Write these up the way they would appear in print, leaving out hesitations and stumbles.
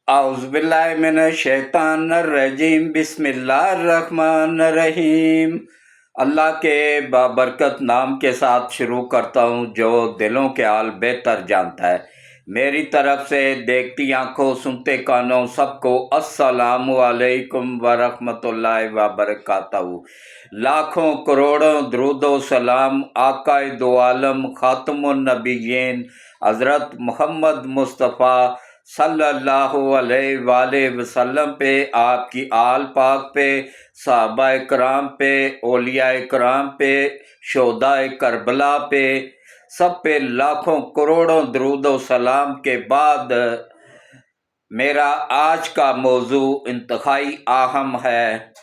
औज़ुबिल्लाहि मिनश्शैतानिर्रजीम बिस्मिल्लाहिर्रहमानिर्रहीम। अल्लाह के बाबरकत नाम के साथ शुरू करता हूँ जो दिलों के हाल बेहतर जानता है। मेरी तरफ से देखती आंखों सुनते कानों सबको अस्सलामु अलैकुम वरहमतुल्लाहि वबरकातहू। लाखों करोड़ों दरूदो सलाम आकाए दो आलम खातमुन नबिय्यीन हज़रत मोहम्मद मुस्तफ़ा सल्लल्लाहु अलैहि वसल्लम पे, आपकी आल पाक पे, सहाबाए कराम पे, औलियाए कराम पे, शोहदाए करबला पे, सब पे लाखों करोड़ों दरूदो सलाम के बाद मेरा आज का मौजू इंतहाई अहम है।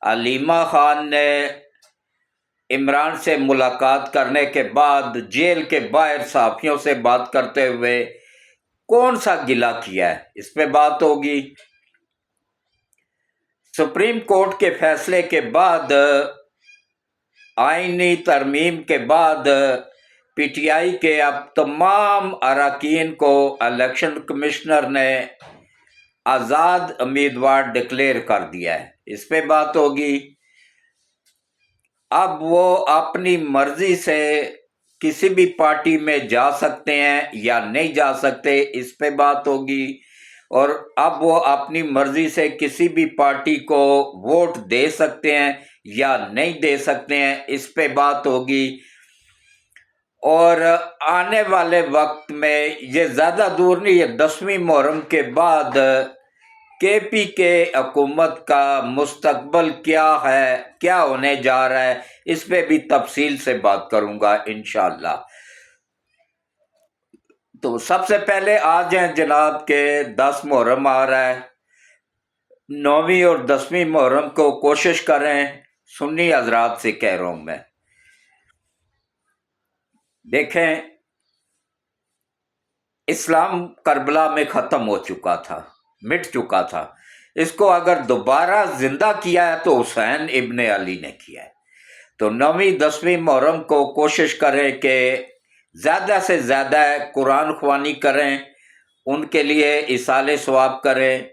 अलीमा खान ने इमरान से मुलाकात करने के बाद जेल के बाहर सहाफ़ियों से बात करते हुए कौन सा गिला किया है, इस पे बात होगी। सुप्रीम कोर्ट के फैसले के बाद, आईनी तरमीम के बाद, पीटीआई के अब तमाम अरकान को इलेक्शन कमिश्नर ने आज़ाद उम्मीदवार डिक्लेयर कर दिया है, इस पे बात होगी। अब वो अपनी मर्जी से किसी भी पार्टी में जा सकते हैं या नहीं जा सकते, इस पे बात होगी। और अब वो अपनी मर्जी से किसी भी पार्टी को वोट दे सकते हैं या नहीं दे सकते हैं, इस पे बात होगी। और आने वाले वक्त में ये ज़्यादा दूर नहीं है, 10वीं मुहर्रम के बाद केपी के हुकूमत का मुस्तकबल क्या है, क्या होने जा रहा है, इस पे भी तफसील से बात करूंगा इंशाअल्लाह। तो सबसे पहले आज हैं जनाब के 10 मुहर्रम आ रहा है। 9वीं और 10वीं मुहर्रम को कोशिश करें, सुन्नी हजरात से कह रहा हूं मैं, देखें इस्लाम करबला में ख़त्म हो चुका था, मिट चुका था। इसको अगर दोबारा जिंदा किया है तो हुसैन इब्ने अली ने किया है। तो 9वीं 10वीं मुहर्रम को कोशिश करें कि ज़्यादा से ज़्यादा कुरान ख्वानी करें, उनके लिए इसाले सवाब करें,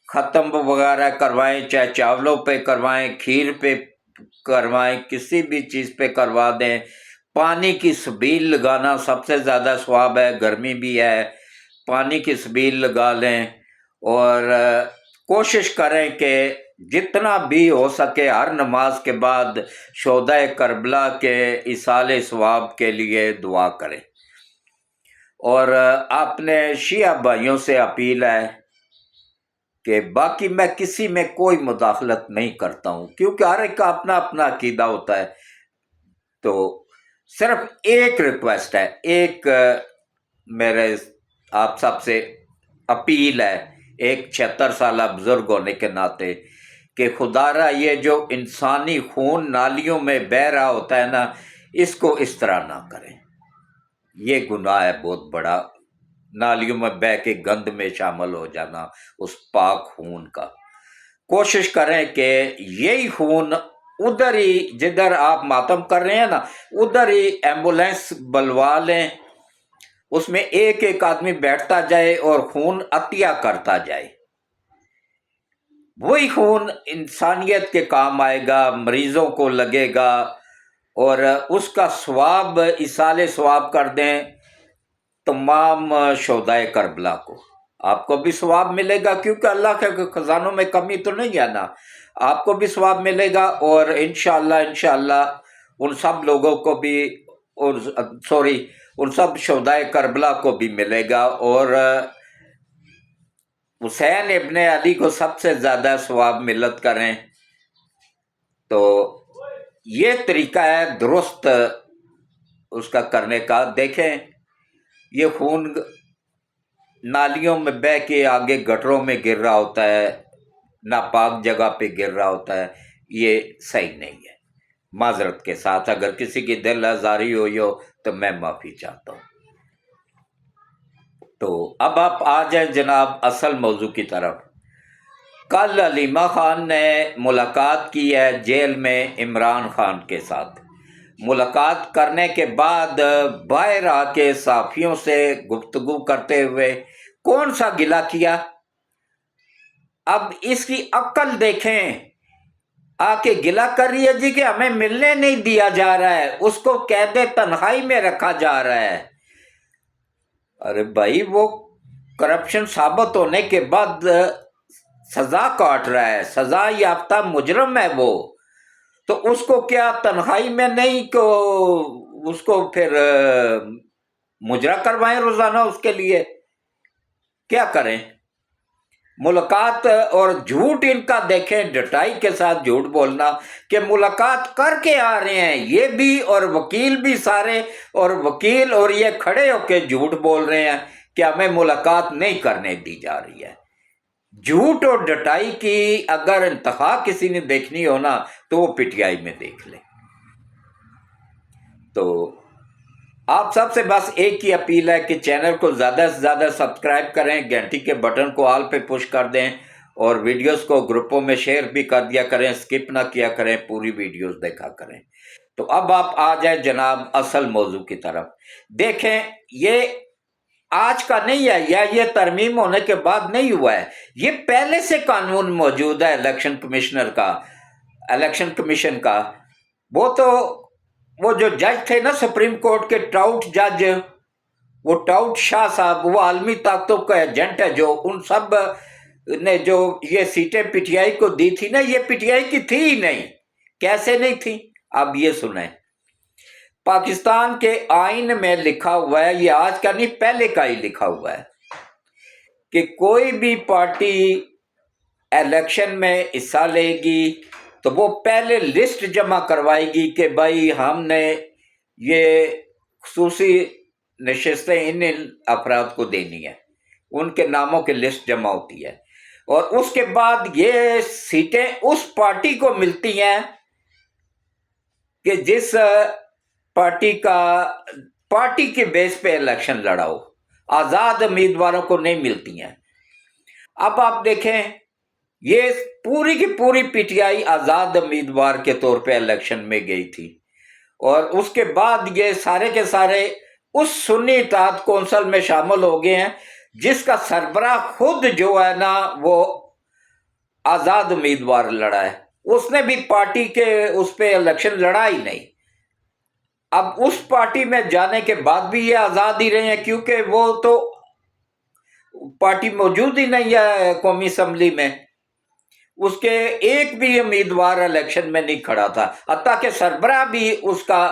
ख़त्म वगैरह करवाएं, चाहे चावलों पे करवाएं, खीर पे करवाएं, किसी भी चीज़ पे करवा दें। पानी की सबील लगाना सबसे ज़्यादा सवाब है, गर्मी भी है, पानी की सबील लगा लें। और कोशिश करें कि जितना भी हो सके हर नमाज के बाद शोहदाए करबला के इसाले सवाब के लिए दुआ करें। और अपने शिया भाइयों से अपील है कि बाकी मैं किसी में कोई मुदाखलत नहीं करता हूँ, क्योंकि हर एक का अपना अपना अकीदा होता है। तो सिर्फ एक रिक्वेस्ट है, एक मेरे आप सबसे अपील है, एक 76 साल बुजुर्ग होने के नाते, कि खुदारा ये जो इंसानी खून नालियों में बह रहा होता है ना, इसको इस तरह ना करें। ये गुनाह है बहुत बड़ा, नालियों में बह के गंद में शामिल हो जाना उस पाक खून का। कोशिश करें कि यही खून उधर ही, जिधर आप मातम कर रहे हैं ना, उधर ही एम्बुलेंस बुलवा लें, उसमें एक एक आदमी बैठता जाए और खून अतिया करता जाए। वही खून इंसानियत के काम आएगा, मरीजों को लगेगा, और उसका स्वाब इसाले स्वाब कर दें तमाम शोहदाए करबला को। आपको भी स्वाब मिलेगा, क्योंकि अल्लाह के खजानों में कमी तो नहीं है ना, आपको भी स्वाब मिलेगा। और इंशाअल्लाह उन सब लोगों को भी, और उन सब शोहदाए करबला को भी मिलेगा। और हुसैन इब्ने अली को सबसे ज़्यादा स्वाब मिलत करें। तो ये तरीका है दुरुस्त उसका करने का। देखें ये खून नालियों में बह के आगे गटरों में गिर रहा होता है, नापाक जगह पे गिर रहा होता है, ये सही नहीं है। माजरत के साथ अगर किसी की दिल आज़ारी हुई हो तो मैं माफ़ी चाहता हूँ। तो अब आप आ जाए जनाब असल मौजू की तरफ। कल अलीमा खान ने मुलाकात की है जेल में इमरान खान के साथ। मुलाकात करने के बाद बाहर आके साफियों से गुफ्तगू करते हुए कौन सा गिला किया, اب اس کی عقل دیکھیں، آ کے گلا کر رہی ہے جی کہ ہمیں ملنے نہیں دیا جا رہا ہے، اس کو قید تنہائی میں رکھا جا رہا ہے۔ ارے بھائی وہ کرپشن ثابت ہونے کے بعد سزا کاٹ رہا ہے، سزا یافتہ مجرم ہے وہ، تو اس کو کیا تنہائی میں نہیں کو اس کو پھر مجرا کروائیں روزانہ؟ اس کے لیے کیا کریں؟ ملاقات اور جھوٹ ان کا دیکھیں، ڈٹائی کے ساتھ جھوٹ بولنا کہ ملاقات کر کے آ رہے ہیں یہ بھی، اور وکیل بھی سارے، اور وکیل اور یہ کھڑے ہو کے جھوٹ بول رہے ہیں کہ ہمیں ملاقات نہیں کرنے دی جا رہی ہے۔ جھوٹ اور ڈٹائی کی اگر انتہا کسی نے دیکھنی ہو نا تو وہ پی ٹی آئی میں دیکھ لیں۔ تو آپ سب سے بس ایک ہی اپیل ہے کہ چینل کو زیادہ سے زیادہ سبسکرائب کریں، گھنٹی کے بٹن کو آل پہ پش کر دیں، اور ویڈیوز کو گروپوں میں شیئر بھی کر دیا کریں، سکپ نہ کیا کریں، پوری ویڈیوز دیکھا کریں۔ تو اب آپ آ جائیں جناب اصل موضوع کی طرف۔ دیکھیں یہ آج کا نہیں ہے، یا یہ ترمیم ہونے کے بعد نہیں ہوا ہے، یہ پہلے سے قانون موجود ہے الیکشن کمیشن کا۔ وہ جو جج تھے نا سپریم کورٹ کے، ٹراؤٹ جج، وہ ٹراؤٹ شاہ صاحب، وہ عالمی طاقتوں کا ایجنٹ ہے، جو ان سب نے جو یہ سیٹیں پی ٹی آئی کو دی تھی نا، یہ پی ٹی آئی کی تھی ہی نہیں۔ کیسے نہیں تھی؟ اب یہ سنیں، پاکستان کے آئین میں لکھا ہوا ہے، یہ آج کا نہیں پہلے کا ہی لکھا ہوا ہے کہ کوئی بھی پارٹی الیکشن میں حصہ لے گی تو وہ پہلے لسٹ جمع کروائے گی کہ بھائی ہم نے یہ خصوصی نشستیں ان افراد کو دینی ہے، ان کے ناموں کی لسٹ جمع ہوتی ہے، اور اس کے بعد یہ سیٹیں اس پارٹی کو ملتی ہیں کہ جس پارٹی کے بیس پہ الیکشن لڑا ہو، آزاد امیدواروں کو نہیں ملتی ہیں۔ اب آپ دیکھیں یہ پوری کی پوری پی ٹی آئی آزاد امیدوار کے طور پہ الیکشن میں گئی تھی، اور اس کے بعد یہ سارے کے سارے اس سنی اتحاد کونسل میں شامل ہو گئے ہیں جس کا سربراہ خود جو ہے نا وہ آزاد امیدوار لڑا ہے، اس نے بھی پارٹی کے اس پہ الیکشن لڑا ہی نہیں۔ اب اس پارٹی میں جانے کے بعد بھی یہ آزاد ہی رہے ہیں، کیونکہ وہ تو پارٹی موجود ہی نہیں ہے قومی اسمبلی میں، اس کے ایک بھی امیدوار الیکشن میں نہیں کھڑا تھا، حتیٰ کہ سربراہ بھی اس کا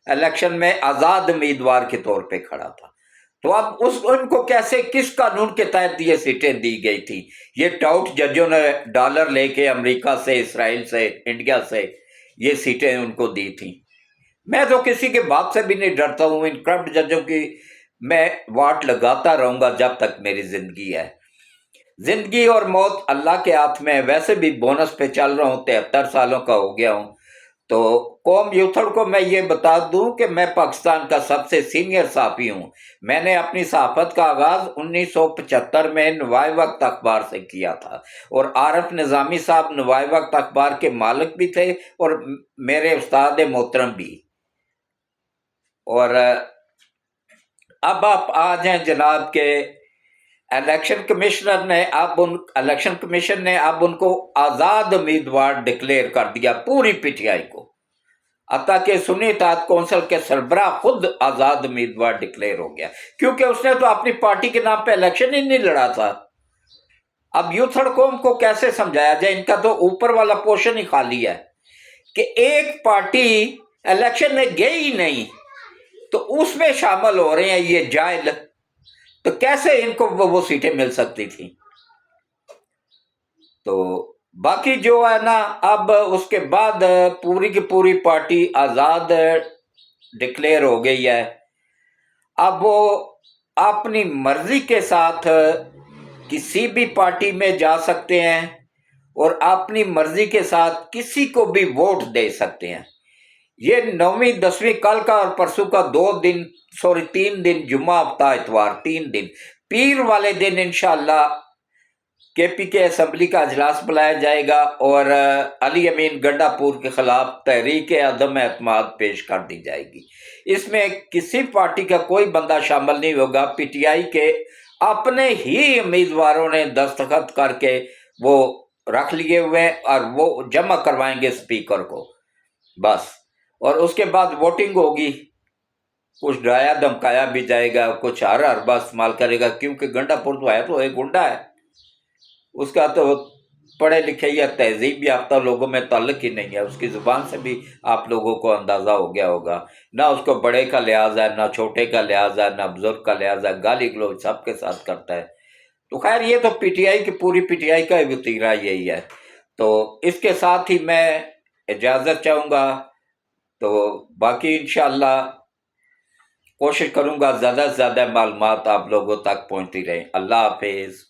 الیکشن میں آزاد امیدوار کے طور پہ کھڑا تھا۔ تو اب ان کو کیسے، کس قانون کے تحت یہ سیٹیں دی گئی تھی؟ یہ ٹاؤٹ ججوں نے ڈالر لے کے امریکہ سے، اسرائیل سے، انڈیا سے یہ سیٹیں ان کو دی تھیں۔ میں تو کسی کے باپ سے بھی نہیں ڈرتا ہوں، ان کرپٹ ججوں کی میں واٹ لگاتا رہوں گا جب تک میری زندگی ہے۔ زندگی اور موت اللہ کے ہاتھ میں، ویسے بھی بونس پہ چل رہا ہوں، 73 سالوں کا ہو گیا ہوں۔ تو قوم یوتھڑ کو میں یہ بتا دوں کہ میں پاکستان کا سب سے سینئر صحافی ہوں۔ میں نے اپنی صحافت کا آغاز 1975 میں نوائے وقت اخبار سے کیا تھا، اور عارف نظامی صاحب نوائے وقت اخبار کے مالک بھی تھے اور میرے استاد محترم بھی۔ اور اب آپ آ جائیں جناب کہ الیکشن کمیشن نے اب ان کو آزاد امیدوار ڈکلیئر کر دیا، پوری پی ٹی آئی کو، حتیٰ کہ سنی اتحاد کونسل کے سربراہ خود آزاد امیدوار ڈکلیئر ہو گیا، کیونکہ اس نے تو اپنی پارٹی کے نام پہ الیکشن ہی نہیں لڑا تھا۔ اب یوتھڑ قوم کو کیسے سمجھایا جائے؟ ان کا تو اوپر والا پورشن ہی خالی ہے کہ ایک پارٹی الیکشن میں گئی ہی نہیں تو اس میں شامل ہو رہے ہیں یہ جاہل، تو کیسے ان کو وہ سیٹیں مل سکتی تھیں؟ تو باقی جو ہے نا، اب اس کے بعد پوری کی پوری پارٹی آزاد ڈکلیئر ہو گئی ہے۔ اب وہ اپنی مرضی کے ساتھ کسی بھی پارٹی میں جا سکتے ہیں اور اپنی مرضی کے ساتھ کسی کو بھی ووٹ دے سکتے ہیں۔ یہ 9ویں 10ویں کل کا اور پرسوں کا 3 دن، جمعہ ہفتہ اتوار 3 دن، پیر والے دن انشاءاللہ کے پی کے اسمبلی کا اجلاس بلایا جائے گا، اور علی امین گنڈا پور کے خلاف تحریک عدم اعتماد پیش کر دی جائے گی۔ اس میں کسی پارٹی کا کوئی بندہ شامل نہیں ہوگا، پی ٹی آئی کے اپنے ہی امیدواروں نے دستخط کر کے वो रख लिए हुए हैं और वो जमा करवाएंगे स्पीकर को बस। और उसके बाद वोटिंग होगी, कुछ डराया धमकाया भी जाएगा, कुछ हर हरबा इस्तेमाल करेगा, क्योंकि गंडापुर तो एक गुंडा है, उसका तो पढ़े लिखे या तहजीब याफ्ता लोगों में ताल्लुक ही नहीं है। उसकी ज़ुबान से भी आप लोगों को अंदाज़ा हो गया होगा, ना उसको बड़े का लिहाज है, ना छोटे का लिहाज है, ना बुजुर्ग का लिहाज है, गाली गलौज सबके साथ करता है। तो खैर ये तो पीटीआई की पूरी पीटीआई का वतीरा यही है। तो इसके साथ ही मैं इजाज़त चाहूँगा। तो बाकी इंशाअल्लाह कोशिश करूँगा ज़्यादा से ज़्यादा मालूमात आप लोगों तक पहुँचती रहे। अल्लाह हाफिज़।